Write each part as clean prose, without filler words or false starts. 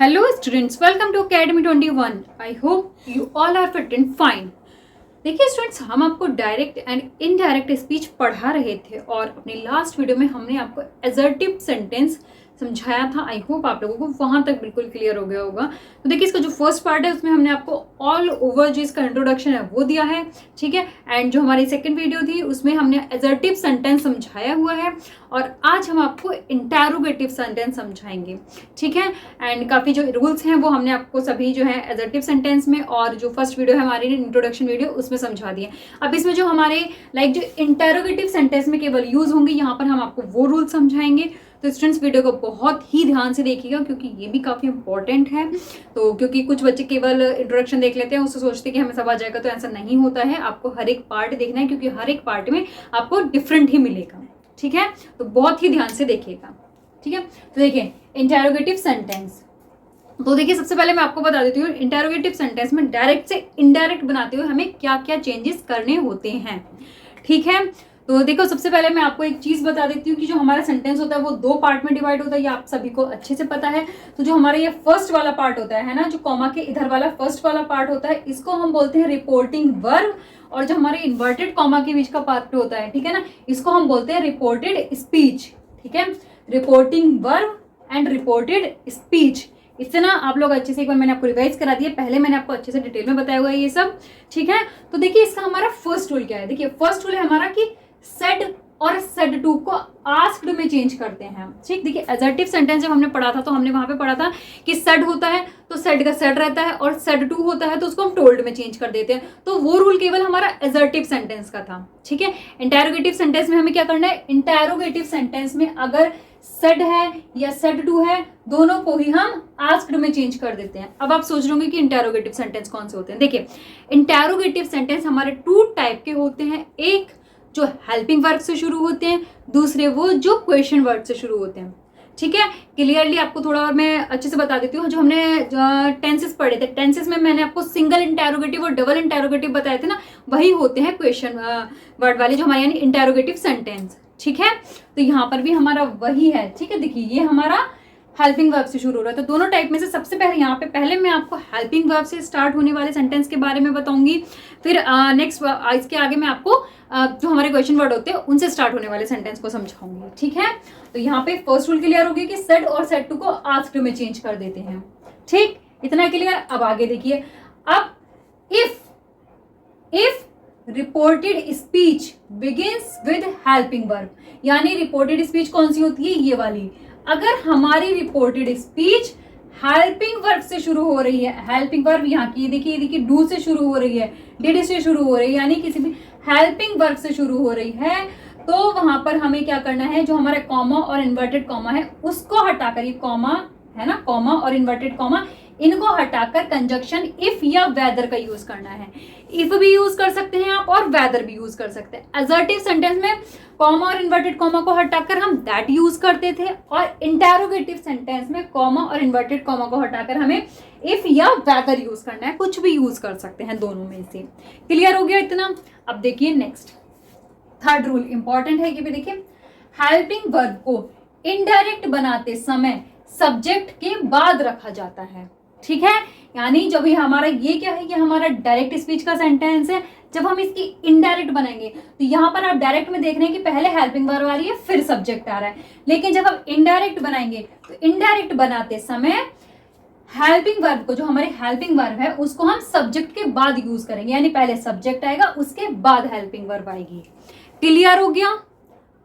Hello students, welcome to Academy 21. I hope you all are fit and fine. देखिए students, हम आपको direct and indirect speech पढ़ा रहे थे और अपनी लास्ट वीडियो में हमने आपको एजर्टिव सेंटेंस समझाया था। आई होप आप लोगों को वहां तक बिल्कुल क्लियर हो गया होगा। तो देखिए इसका जो फर्स्ट पार्ट है उसमें हमने आपको ऑल ओवर जो इसका इंट्रोडक्शन है वो दिया है, ठीक है। एंड जो हमारी सेकंड वीडियो थी उसमें हमने एजर्टिव सेंटेंस समझाया हुआ है और आज हम आपको इंटैरोगेटिव सेंटेंस समझाएंगे, ठीक है। एंड काफ़ी जो रूल्स हैं वो हमने आपको सभी जो है एजर्टिव सेंटेंस में और जो फर्स्ट वीडियो है हमारी इंट्रोडक्शन वीडियो उसमें समझा दिए। अब इसमें जो हमारे जो इंटैरोगेटिव सेंटेंस में केवल यूज होंगे यहाँ पर हम आपको वो रूल समझाएंगे। तो स्टूडेंट्स वीडियो को बहुत ही ध्यान से देखिएगा क्योंकि ये भी काफ़ी इंपॉर्टेंट है। तो क्योंकि कुछ बच्चे केवल इंट्रोडक्शन देख लेते हैं, उससे सोचते हैं कि हमें सब आ जाएगा, तो ऐसा नहीं होता है। आपको हर एक पार्ट देखना है क्योंकि हर एक पार्ट में आपको डिफरेंट ही मिलेगा, ठीक है। तो बहुत ही ध्यान से देखिएगा, ठीक है। तो देखिए इंटैरोगेटिव सेंटेंस, तो देखिए सबसे पहले मैं आपको बता देती हूँ इंटैरोगेटिव सेंटेंस में डायरेक्ट से इनडायरेक्ट बनाते हुए हमें क्या क्या चेंजेस करने होते हैं, ठीक है। तो देखो सबसे पहले मैं आपको एक चीज बता देती हूँ कि जो हमारा सेंटेंस होता है वो दो पार्ट में डिवाइड होता है, ये आप सभी को अच्छे से पता है। तो जो हमारा ये फर्स्ट वाला पार्ट होता है ना, जो कॉमा के इधर वाला फर्स्ट वाला पार्ट होता है, इसको हम बोलते हैं रिपोर्टिंग वर्ब। और जो हमारे इन्वर्टेड कॉमा के बीच का पार्ट होता है, ठीक है ना, इसको हम बोलते हैं रिपोर्टेड स्पीच, ठीक है। Reporting verb and reported speech, इससे ना आप लोग अच्छे से एक बार मैंने आपको रिवाइज करा दिया, पहले मैंने आपको अच्छे से डिटेल में बताया हुआ है ये सब, ठीक है। तो देखिए इसका हमारा फर्स्ट रूल क्या है। देखिए फर्स्ट रूल है हमारा कि सेड और सेड टू को आस्क्ड में चेंज करते हैं, ठीक। देखिए एजर्टिव सेंटेंस जब हमने पढ़ा था तो हमने वहां पे पढ़ा था कि सेड होता है तो सेड का सेड रहता है और सेड टू होता है तो उसको हम टोल्ड में चेंज कर देते हैं। तो वो रूल केवल हमारा एजर्टिव सेंटेंस का था, ठीक है। इंटैरोगेटिव सेंटेंस में हमें क्या करना है, इंटैरोगेटिव सेंटेंस में अगर सेड है या सेड टू है दोनों को ही हम आस्क्ड में चेंज कर देते हैं। अब आप सोच रहे होंगे कि इंटैरोगेटिव सेंटेंस कौन से होते हैं। देखिए इंटैरोगेटिव सेंटेंस हमारे टू टाइप के होते हैं, एक जो हेल्पिंग वर्ब से शुरू होते हैं, दूसरे वो जो क्वेश्चन वर्ब से शुरू होते हैं, ठीक है। क्लियरली आपको थोड़ा और मैं अच्छे से बता देती हूँ। जो हमने टेंसेस पढ़े थे, टेंसेस में मैंने आपको सिंगल इंटैरोगेटिव और डबल इंटैरोगेटिव बताए थे ना, वही होते हैं क्वेश्चन वर्ड वाले जो हमारे यानी इंटैरोगेटिव सेंटेंस, ठीक है। तो यहाँ पर भी हमारा वही है, ठीक है। देखिए ये हमारा हेल्पिंग वर्ब से शुरू हो रहा है। तो दोनों टाइप में से सबसे पहले यहाँ पे पहले मैं आपको हेल्पिंग वर्ब से स्टार्ट होने वाले सेंटेंस के बारे में बताऊंगी, फिर नेक्स्ट इसके आगे मैं आपको जो हमारे क्वेश्चन वर्ड होते हैं उनसे स्टार्ट होने वाले सेंटेंस को समझाऊंगी, ठीक है। तो यहाँ पे फर्स्ट रूल क्लियर हो गया कि सेड और सेड टू को आस्क्ड में चेंज कर देते हैं, ठीक, इतना क्लियर। अब आगे देखिए, अब if reported speech begins with helping verb, यानी रिपोर्टेड स्पीच कौन सी होती है, ये वाली। अगर हमारी रिपोर्टेड स्पीच हेल्पिंग वर्ब से शुरू हो रही है, हेल्पिंग वर्ब यहाँ की देखिए डू से शुरू हो रही है, डिड से शुरू हो रही है, यानी किसी भी हेल्पिंग वर्ब से शुरू हो रही है, तो वहां पर हमें क्या करना है, जो हमारा कॉमा और इन्वर्टेड कॉमा है उसको हटाकर, ये कॉमा है ना, कॉमा और इन्वर्टेड कॉमा, इनको हटाकर कंजक्शन इफ या वेदर का यूज करना है। इफ भी यूज कर सकते हैं आप और वेदर भी यूज कर सकते हैं। एजर्टिव सेंटेंस में कॉमा और इन्वर्टेड कॉमा को हटाकर हम दैट यूज करते थे और इंटैरोगेटिव सेंटेंस में कॉमा और इन्वर्टेड कॉमा को हटाकर हमें इफ या वेदर यूज करना है, कुछ भी यूज कर सकते हैं दोनों में से। क्लियर हो गया इतना। अब देखिए नेक्स्ट थर्ड रूल इंपॉर्टेंट है कि देखिए हेल्पिंग वर्ब को इनडायरेक्ट बनाते समय सब्जेक्ट के बाद रखा जाता है, ठीक है। यानी जब हमारा ये क्या है, ये हमारा डायरेक्ट स्पीच का सेंटेंस है, जब हम इसकी इनडायरेक्ट बनाएंगे तो यहाँ पर आप डायरेक्ट में देख रहे हैं कि पहले हेल्पिंग वर्ब आ रही है फिर सब्जेक्ट आ रहा है, लेकिन जब हम इनडायरेक्ट बनाएंगे तो इनडायरेक्ट बनाते समय हेल्पिंग वर्ब को, जो हमारे हेल्पिंग वर्ब है उसको हम सब्जेक्ट के बाद यूज करेंगे, यानी पहले सब्जेक्ट आएगा उसके बाद हेल्पिंग वर्ब आएगी। क्लियर हो गया,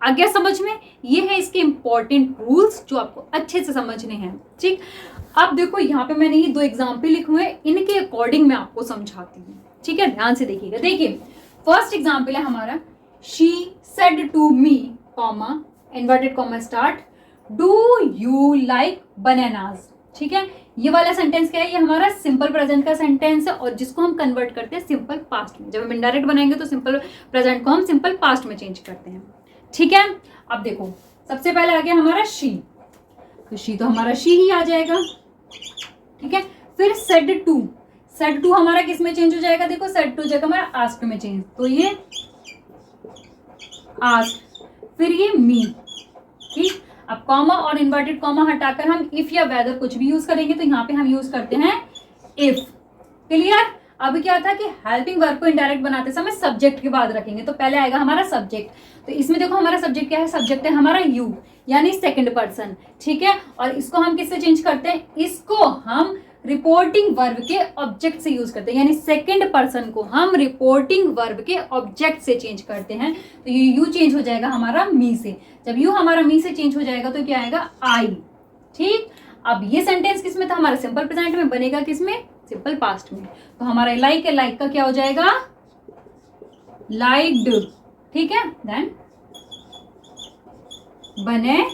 आ गया समझ में। ये है इसके इंपॉर्टेंट रूल्स जो आपको अच्छे से समझने हैं, ठीक। अब देखो यहाँ पे मैंने ये दो एग्जाम्पल लिखे हुए हैं, इनके अकॉर्डिंग मैं आपको समझाती हूँ, ठीक है, ध्यान से देखिएगा। देखिए फर्स्ट एग्जाम्पल है हमारा, she said to me comma inverted comma start do you like bananas, ठीक है। ये वाला सेंटेंस क्या है, ये हमारा सिंपल प्रेजेंट का सेंटेंस है और जिसको हम कन्वर्ट करते हैं सिंपल पास्ट में। जब हम इनडायरेक्ट बनाएंगे तो सिंपल प्रेजेंट को हम सिंपल पास्ट में चेंज करते हैं, ठीक है। अब देखो सबसे पहले आ गया हमारा शी, तो शी तो हमारा शी ही आ जाएगा, ठीक है। फिर सेड टू हमारा किस में चेंज हो जाएगा, देखो सेड टू जाएगा हमारा आस्क्ड में चेंज, तो ये आस्क्ड, फिर ये मी, ठीक। अब कॉमा और इन्वर्टेड कॉमा हटाकर हम इफ या वेदर कुछ भी यूज करेंगे, तो यहाँ पे हम यूज करते हैं इफ। क्लियर? अब क्या था कि हेल्पिंग वर्ब को इनडायरेक्ट बनाते समय सब्जेक्ट के बाद रखेंगे, तो पहले आएगा हमारा सब्जेक्ट। तो इसमें देखो हमारा सब्जेक्ट क्या है, सब्जेक्ट है हमारा यू, यानी सेकंड पर्सन। ठीक है, और इसको हम किससे चेंज करते हैं, इसको हम रिपोर्टिंग वर्ब के ऑब्जेक्ट से यूज करते हैं, यानी सेकंड पर्सन को हम रिपोर्टिंग वर्ब के ऑब्जेक्ट से चेंज करते हैं। तो ये यू चेंज हो जाएगा हमारा मी से। जब यू हमारा मी से चेंज हो जाएगा तो क्या आएगा, आई। ठीक, अब ये सेंटेंस किसमें था, हमारा सिंपल प्रेजेंट में, बनेगा किसमें, सिंपल पास्ट में। तो हमारा लाइक है, लाइक का क्या हो जाएगा, लाइक्ड। ठीक है, देन बने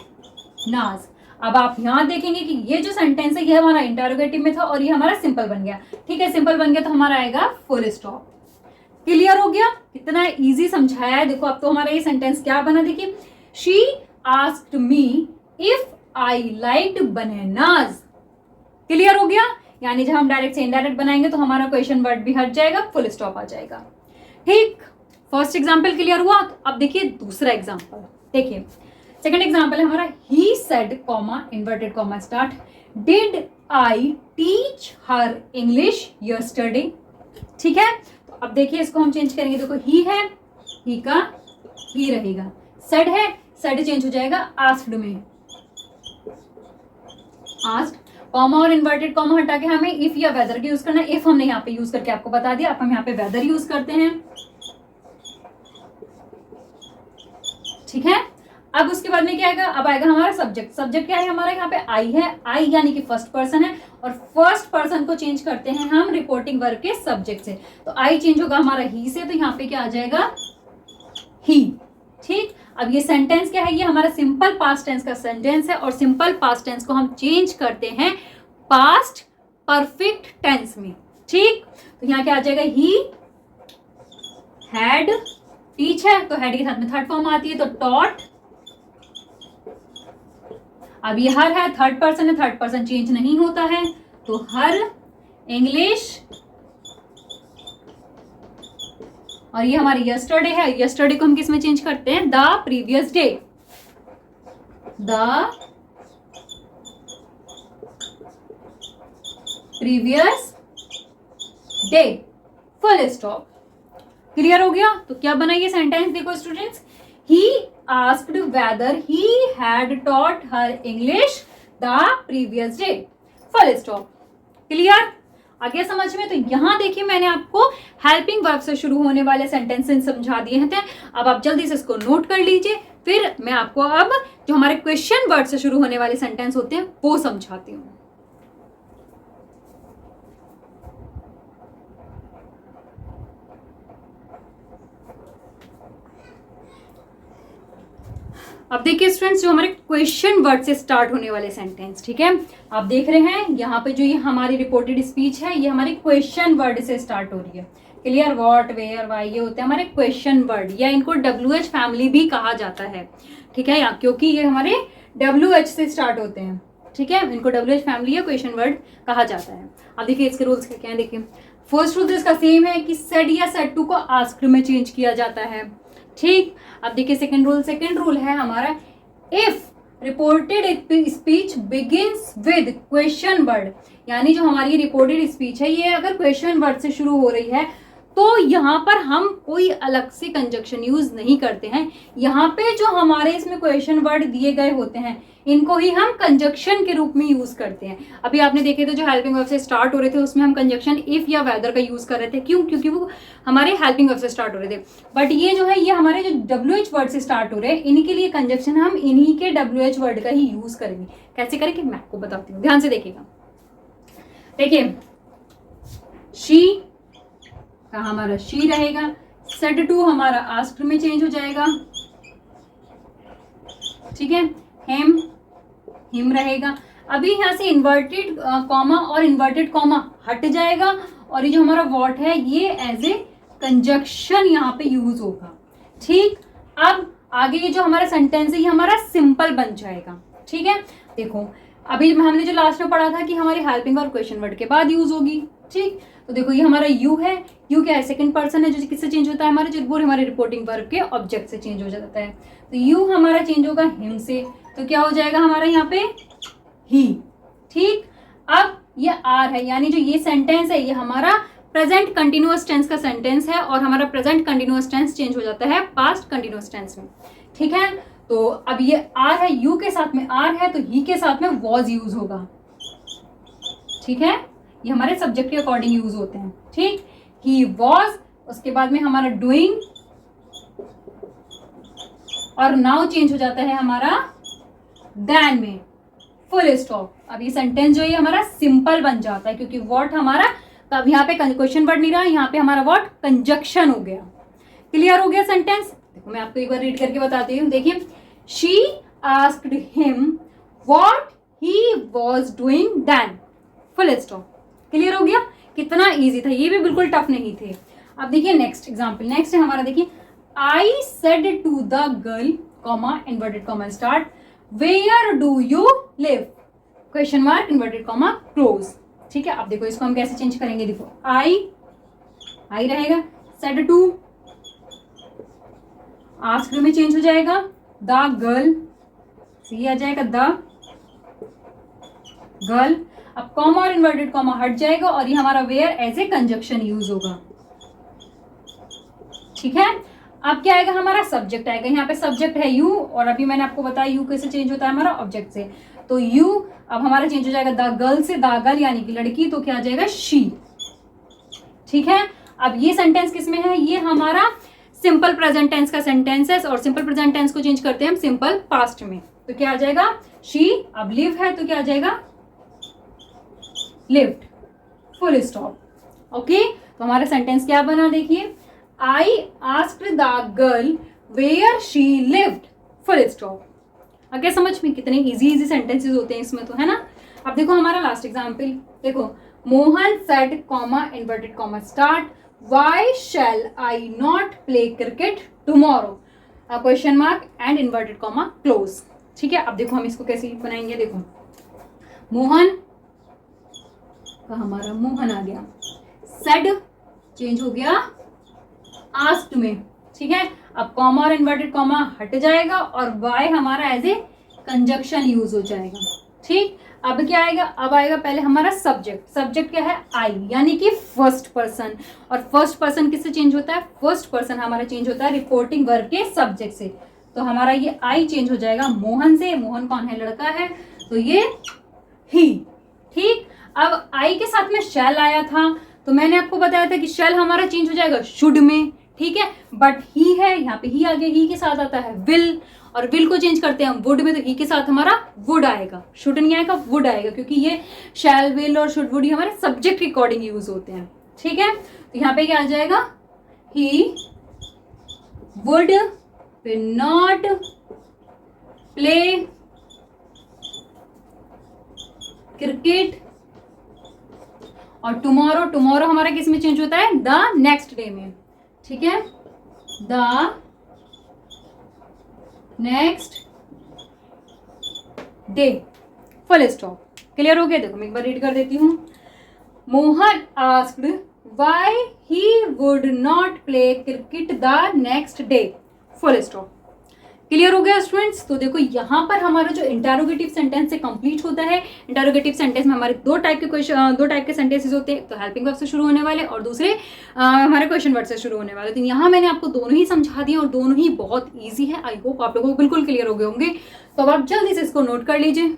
नाज। अब आप यहां देखेंगे कि ये जो सेंटेंस है ये हमारा इंटरोगेटिव में था और ये हमारा सिंपल बन गया। ठीक है, सिंपल बन गया तो हमारा आएगा फुल स्टॉप। क्लियर हो गया? कितना इजी समझाया है। देखो अब तो हमारा ये सेंटेंस क्या बना, देखिए, she asked me if I liked bananas. Clear हो गया? यानी जब हम डायरेक्ट से इनडायरेक्ट बनाएंगे तो हमारा क्वेश्चन वर्ड भी हट जाएगा, फुल स्टॉप आ जाएगा। ठीक, फर्स्ट एग्जाम्पल क्लियर हुआ। अब देखिए दूसरा एग्जाम्पल, देखिए सेकंड एग्जाम्पल है हमारा, he said comma inverted comma start, did I teach her English yesterday. ठीक है, तो अब देखिए इसको हम चेंज करेंगे। देखो ही है, ही का ही रहेगा, सेड है, सेड चेंज हो जाएगा आस्क्ड में, आस्क्ड। कॉमा और इन्वर्टेड कॉमा हटा के हमें इफ या वेदर की यूज करना है। इफ हमने यहाँ पे यूज करके आपको बता दिया, अब हम यहाँ पे वेदर यूज करते हैं। ठीक है, अब उसके बाद में क्या आएगा, अब आएगा हमारा सब्जेक्ट। सब्जेक्ट क्या है हमारा, यहाँ पे आई है, आई यानी कि फर्स्ट पर्सन है, और फर्स्ट पर्सन को चेंज करते हैं हम रिपोर्टिंग वर्ब के सब्जेक्ट से। तो आई चेंज होगा हमारा ही से, तो यहाँ पे क्या आ जाएगा, ही। ठीक, अब ये सेंटेंस क्या है, ये हमारा सिंपल पास्ट टेंस का सेंटेंस है, और सिंपल पास्ट टेंस को हम चेंज करते हैं पास्ट परफेक्ट टेंस में। ठीक, तो यहाँ क्या आ जाएगा, ही हैड, टीच है तो हैड के साथ में थर्ड फॉर्म आती है, तो टॉट। अब ये हर है, थर्ड पर्सन है, थर्ड पर्सन चेंज नहीं होता है, तो हर इंग्लिश। और ये हमारी यस्टरडे है, यस्टरडे को हम किस में चेंज करते हैं, the previous day, the previous day, full stop. Clear हो गया? तो क्या बना ये सेंटेंस, देखो students, he asked whether he had taught her English the previous day, full stop। Clear? आ गया समझ में? तो यहां देखिए मैंने आपको हेल्पिंग वर्ब से शुरू होने वाले सेंटेंसेस समझा दिए हैं। अब आप जल्दी से इसको नोट कर लीजिए, फिर मैं आपको अब जो हमारे क्वेश्चन वर्ड से शुरू होने वाले सेंटेंस होते हैं वो समझाती हूँ। अब देखिए स्टूडेंट्स, जो हमारे क्वेश्चन वर्ड से स्टार्ट होने वाले सेंटेंस, ठीक है, आप देख रहे हैं यहाँ पे जो ये हमारी रिपोर्टेड स्पीच है ये हमारी क्वेश्चन वर्ड से स्टार्ट हो रही है। क्लियर? व्हाट, वेयर, व्हाई, ये होते हैं हमारे क्वेश्चन वर्ड, या इनको WH फैमिली भी कहा जाता है। ठीक है, या क्योंकि ये हमारे WH से स्टार्ट होते हैं। ठीक है, इनको WH फैमिली या क्वेश्चन वर्ड कहा जाता है। अब देखिए इसके रूल्स क्या हैं। देखिए फर्स्ट रूल इसका सेम है कि सेड या सेड टू को आस्क्ड में चेंज किया जाता है। ठीक, अब देखिए सेकंड रूल है हमारा, if reported speech begins with question word, यानी जो हमारी रिपोर्टेड स्पीच है ये अगर क्वेश्चन वर्ड से शुरू हो रही है तो यहाँ पर हम कोई अलग से कंजक्शन यूज नहीं करते हैं। यहाँ पे जो हमारे इसमें क्वेश्चन वर्ड दिए गए होते हैं इनको ही हम कंजक्शन के रूप में यूज करते हैं। अभी आपने देखे थे जो हेल्पिंग वर्ब से स्टार्ट हो रहे थे उसमें हम कंजक्शन इफ या वेदर का यूज कर रहे थे। क्यों? क्योंकि वो हमारे हेल्पिंग वर्ब से स्टार्ट हो रहे थे। बट ये जो है ये हमारे जो WH वर्ड से स्टार्ट हो रहे हैं इनके लिए कंजक्शन हम इन्हीं के WH वर्ड का ही यूज करेंगे। कैसे करेंगे मैं आपको बताती हूँ, ध्यान से देखिएगा। देखिए शी का हमारा शी रहेगा, सेड टू हमारा आस्क्ड में चेंज हो जाएगा। ठीक है, हिम रहेगा। अभी यहाँ से इन्वर्टेड कॉमा और इन्वर्टेड कॉमा हट जाएगा और ये जो हमारा व्हाट है ये एज ए कंजक्शन यहाँ पे यूज होगा। ठीक, अब आगे ये जो हमारा सेंटेंस है ये हमारा सिंपल बन जाएगा। ठीक है, देखो अभी हमने जो लास्ट में पढ़ा था कि हमारी हेल्पिंग वर्ब क्वेश्चन वर्ड के बाद यूज होगी। ठीक, तो देखो ये हमारा यू है, यू क्या है, सेकंड पर्सन है जो किससे चेंज होता है हमारा, जो वो हमारे रिपोर्टिंग वर्ब के ऑब्जेक्ट से चेंज हो जाता है। तो यू हमारा चेंज होगा हिम से, तो क्या हो जाएगा हमारा यहाँ पे ही। ठीक, अब ये आर है, यानी जो ये सेंटेंस है ये हमारा प्रेजेंट कंटिन्यूअस टेंस का सेंटेंस है, और हमारा प्रेजेंट कंटिन्यूअस टेंस चेंज हो जाता है पास्ट कंटिन्यूअस टेंस में। ठीक है, तो अब ये आर है, यू के साथ में आर है, तो ही के साथ में वॉज यूज होगा। ठीक है, ये हमारे सब्जेक्ट के अकॉर्डिंग यूज होते हैं। ठीक, ही वॉज, उसके बाद में हमारा डूइंग, और नाउ चेंज हो जाता है हमारा देन में, फुल स्टॉप। अब ये सेंटेंस जो है हमारा सिंपल बन जाता है, क्योंकि व्हाट हमारा, अब यहाँ पे क्वेश्चन वर्ड नहीं रहा, यहाँ पे हमारा व्हाट कंजक्शन हो गया। क्लियर हो गया सेंटेंस। देखो मैं आपको एक बार रीड करके बताती हूँ। देखिए, she asked him what he was doing then, full stop. Clear हो गया, कितना इजी था, ये भी बिल्कुल टफ नहीं थे। अब देखिए नेक्स्ट एग्जाम्पल, नेक्स्ट है हमारा, देखिए I said to the girl comma inverted comma start where do you live, question mark inverted comma close. ठीक है, अब देखो इसको हम कैसे चेंज करेंगे। देखो आई रहेगा, सेड टू, आस्क्ड में चेंज हो जाएगा द गर्ल, सी आ जाएगा द गर्ल। अब कॉमा और इन्वर्टेड कॉमा हट जाएगा, और ये हमारा where as a conjunction use होगा। ठीक है, अब क्या आएगा हमारा सब्जेक्ट आएगा, यहाँ पे सब्जेक्ट है यू, और अभी मैंने आपको बताया यू कैसे चेंज होता है हमारा ऑब्जेक्ट से। तो यू अब हमारा चेंज हो जाएगा द गर्ल से द गर्ल यानी कि लड़की, तो क्या आ जाएगा शी। ठीक है, अब ये सेंटेंस किसमें है, ये हमारा सिंपल प्रेजेंट टेंस का सेंटेंस है, और सिंपल प्रेजेंट टेंस को चेंज करते हैं हम सिंपल पास्ट में। तो क्या आ जाएगा शी, अब लिव है तो क्या आ जाएगा लिव्ड, फुल स्टॉप। ओके, तो हमारा सेंटेंस क्या बना, देखिए I asked the girl where she lived, full stop. आगे समझ में कितने इजी सेंटेंसेस होते हैं इसमें, तो है ना। अब देखो हमारा लास्ट एग्जाम्पल, देखो Mohan said comma inverted comma start why shall I not play cricket tomorrow, question mark and inverted comma close. ठीक है, अब देखो हम इसको कैसे बनाएंगे। देखो मोहन का हमारा मोहन आ गया, सेड चेंज हो गया आस्क्ड में। ठीक है, अब कॉमा और इन्वर्टेड कॉमा हट जाएगा, और वाई हमारा एज ए कंजक्शन यूज हो जाएगा। ठीक, अब क्या आएगा, अब आएगा पहले हमारा सब्जेक्ट, सब्जेक्ट क्या है आई, यानी कि फर्स्ट पर्सन, और फर्स्ट पर्सन किससे चेंज होता है, फर्स्ट पर्सन हमारा चेंज होता है रिपोर्टिंग वर्ब के सब्जेक्ट से। तो हमारा ये आई चेंज हो जाएगा मोहन से, मोहन कौन है, लड़का है, तो ये ही। ठीक, अब आई के साथ में शैल आया था, तो मैंने आपको बताया था कि शैल हमारा चेंज हो जाएगा शुड में। ठीक है, बट ही है, यहाँ पे ही आ गया, ही के साथ आता है विल, और विल को चेंज करते हैं हम वुड में, तो ही के साथ हमारा वुड आएगा, शुड नहीं आएगा, वुड आएगा, क्योंकि ये शैल विल और शुड वुड ही हमारे सब्जेक्ट के अकॉर्डिंग यूज होते हैं। ठीक है, तो यहाँ पे क्या आ जाएगा, he would not play cricket, और टुमारो, टुमारो हमारा किस में चेंज होता है, द नेक्स्ट डे में। ठीक है, the next day, full stop. Clear हो गया। देखो मैं एक बार रीड कर देती हूँ। Mohan asked why he would not play cricket the next day, full stop. Clear हो गया स्टूडेंट्स। तो देखो यहाँ पर हमारा जो इंटरोगेटिव सेंटेंस से कंप्लीट होता है। इंटरोगेटिव सेंटेंस में हमारे दो टाइप के सेंटेंसेस होते हैं, तो हेल्पिंग वर्ब से शुरू होने वाले और दूसरे हमारे क्वेश्चन वर्ड से शुरू होने वाले। तो यहाँ मैंने आपको दोनों ही समझा दिए और दोनों ही बहुत ईजी है। आई होप आप लोगों को बिल्कुल क्लियर हो गए होंगे। तो अब आप जल्दी से इसको नोट कर लीजिए।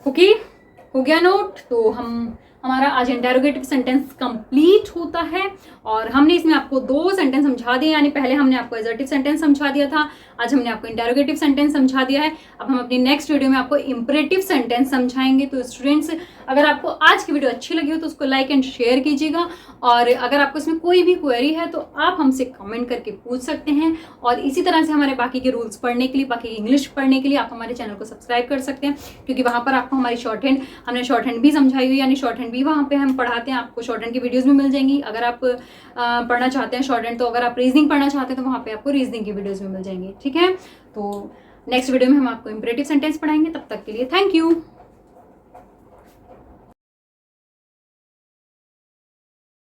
ओके, हो गया नोट। तो हमारा आज इंटरोगेटिव सेंटेंस कंप्लीट होता है और हमने इसमें आपको दो सेंटेंस समझा दिए, यानी पहले हमने आपको एजर्टिव सेंटेंस समझा दिया था, आज हमने आपको इंटरोगेटिव सेंटेंस समझा दिया है। अब हम अपनी नेक्स्ट वीडियो में आपको इंपरेटिव सेंटेंस समझाएंगे। तो स्टूडेंट्स, अगर आपको आज की वीडियो अच्छी लगी हो तो उसको लाइक एंड शेयर कीजिएगा, और अगर आपको इसमें कोई भी क्वेरी है तो आप हमसे कमेंट करके पूछ सकते हैं। और इसी तरह से हमारे बाकी के रूल्स पढ़ने के लिए, बाकी इंग्लिश पढ़ने के लिए आप हमारे चैनल को सब्सक्राइब कर सकते हैं, क्योंकि वहाँ पर आपको हमारी शॉर्ट हैंड, हमने शॉर्ट हैंड भी समझाई हुई, यानी शॉर्ट हैंड भी वहाँ पे हम पढ़ाते हैं। आपको शॉर्ट हैंड की वीडियोस भी मिल जाएंगी। अगर आप पढ़ना चाहते हैं शॉर्ट हैंड, तो अगर आप रीजनिंग पढ़ना चाहते हैं तो वहाँ पे आपको रीजनिंग की वीडियोस भी मिल जाएंगी। ठीक है, तो नेक्स्ट वीडियो में हम आपको इंपरेटिव सेंटेंस पढ़ाएंगे। तब तक के लिए थैंक यू।